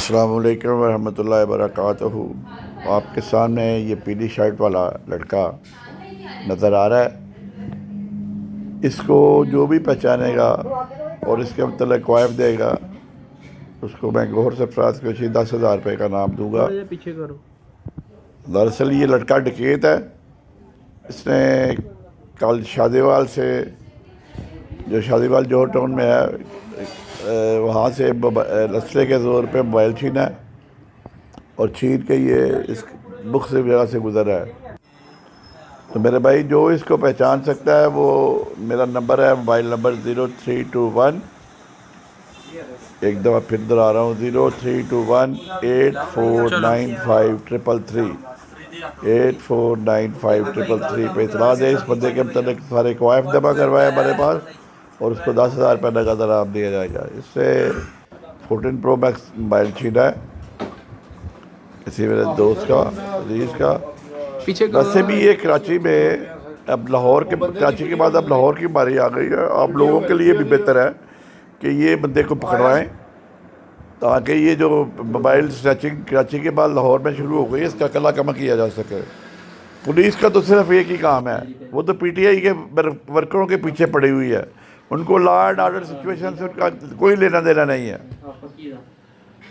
अस्सलामुअलैकुम वरहमतुल्लाहि वबरकातुहू। आपके सामने ये पीली शर्ट वाला लड़का नज़र आ रहा है। इसको जो भी पहचानेगा और इसके मतलब क्वाइफ देगा उसको मैं गौर सरफराज को 10,000 रुपये का नाम दूंगा। पीछे करो। दरअसल ये लड़का डकैत है। इसने कल शादीवाल से, जो शादीवाल जोहर टाउन में है, वहाँ से लसले के ज़ोर पे मोबाइल छीना है और छीन के ये इस मुख्तलिफ जगह से गुज़रा है। तो मेरे भाई जो इसको पहचान सकता है वो मेरा नंबर है, मोबाइल नंबर 0321, एक दफ़ा फिर दोहरा रहा हूँ, 0321 8495 पे इतला दे। इस बंदे के मतलब सारे क्वाइफ जमा करवाए हमारे पास और उसको 10,000 रुपये नगद इनाम दिया जाएगा। इससे 14 प्रो मैक्स मोबाइल छीना है किसी मेरे दोस्त का, अजीज़ का। पीछे वैसे भी ये कराची में अब लाहौर के, कराची के बाद अब लाहौर की बारी आ गई है। आप लोगों के लिए भी बेहतर है कि ये बंदे को पकड़वाएं ताकि ये जो मोबाइल स्नैचिंग कराची के बाद लाहौर में शुरू हो गई है इसका कला कमा किया जा सके। पुलिस का तो सिर्फ एक ही काम है, वो तो पीटीआई के वर्करों के पीछे पड़ी हुई है। उनको लॉ एंड ऑर्डर सिचुएशन से उनका कोई लेना देना नहीं है।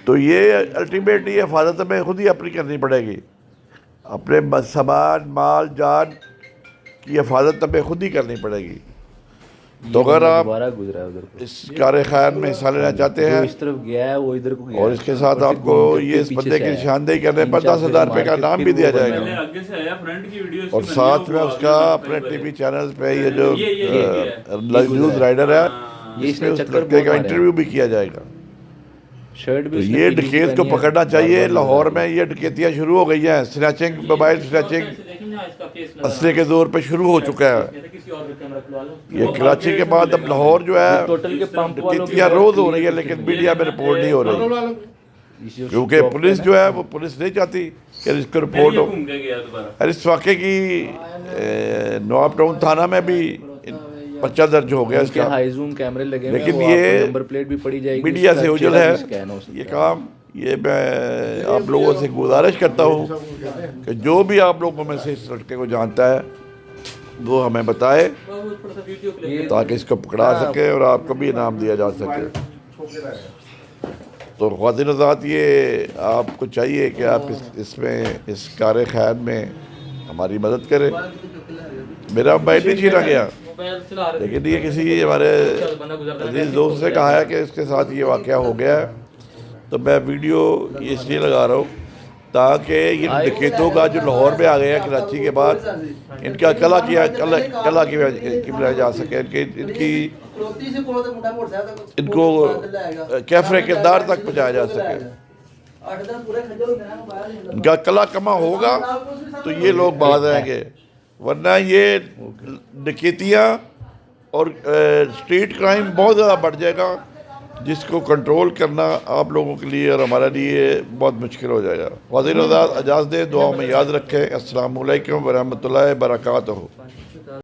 तो ये अल्टीमेटली हिफाजत हमें खुद ही अपनी करनी पड़ेगी। अपने सामान माल जान की हिफाजत हमें खुद ही करनी पड़ेगी। तो अगर आप गुजरा उधर इस कार खैर में हिस्सा लेना चाहते हैं, इस तरफ गया है वो इधर को गया और इसके साथ आपको ये इस बंदे की निशानदेही करने पर 10,000 रुपये का इनाम भी दिया जाएगा। और साथ में उसका अपने टीवी चैनल पे ये जो न्यूज़ राइडर है इसमें उस लड़के का इंटरव्यू भी किया जाएगा। शर्ट तो ये डकैत को पकड़ना चाहिए। लाहौर में ये डकैतियाँ शुरू हो गई हैं। स्नैचिंग, मोबाइल स्नैचिंग असले के जोर पे शुरू हो चुका है। ये कराची के बाद अब लाहौर जो है डकैतियाँ रोज़ हो रही है, लेकिन मीडिया में रिपोर्ट नहीं हो रही क्योंकि पुलिस जो है वो पुलिस नहीं चाहती कि इसको रिपोर्ट हो। और इस वाक़े की नवाब टाउन थाना में भी पर्चा दर्ज हो गया इसका। हाई जूम कैमरे लगे, लेकिन ये नंबर प्लेट भी पड़ी जाएगी, मीडिया से उजल है ये काम। ये मैं आप लोगों से गुजारिश करता हूँ कि जो भी आप लोगों में से इस लड़के को जानता है वो हमें बताए ताकि इसको पकड़ा सके और आपको भी इनाम दिया जा सके। तो ख्वातीन हज़रात, ये आपको चाहिए कि आप इसमें इस कार खैर में हमारी मदद करें। मेरा मोबाइल नहीं छीना गया, लेकिन ये किसी हमारे अजीज़ दोस्त ने कहा है कि इसके साथ ये वाक़या हो गया है। तो मैं वीडियो इसलिए लगा रहा हूँ ताकि ये डकैतों का जो लाहौर में आ गया कराची के बाद, इनका कला किया जा सके, इनको कैफरे किरदार तक पहुँचाया जा सके। इनका कला कमा होगा तो ये लोग बाज आएंगे, वरना ये डकैतियाँ और स्ट्रीट क्राइम बहुत ज़्यादा बढ़ जाएगा, जिसको कंट्रोल करना आप लोगों के लिए और हमारे लिए बहुत मुश्किल हो जाएगा। वाज़ीर आज़ाद इजाज़त दें, दुआओं में याद रखें। अस्सलामु अलैकुम वरहमतुल्लाहि वबरकातुहू।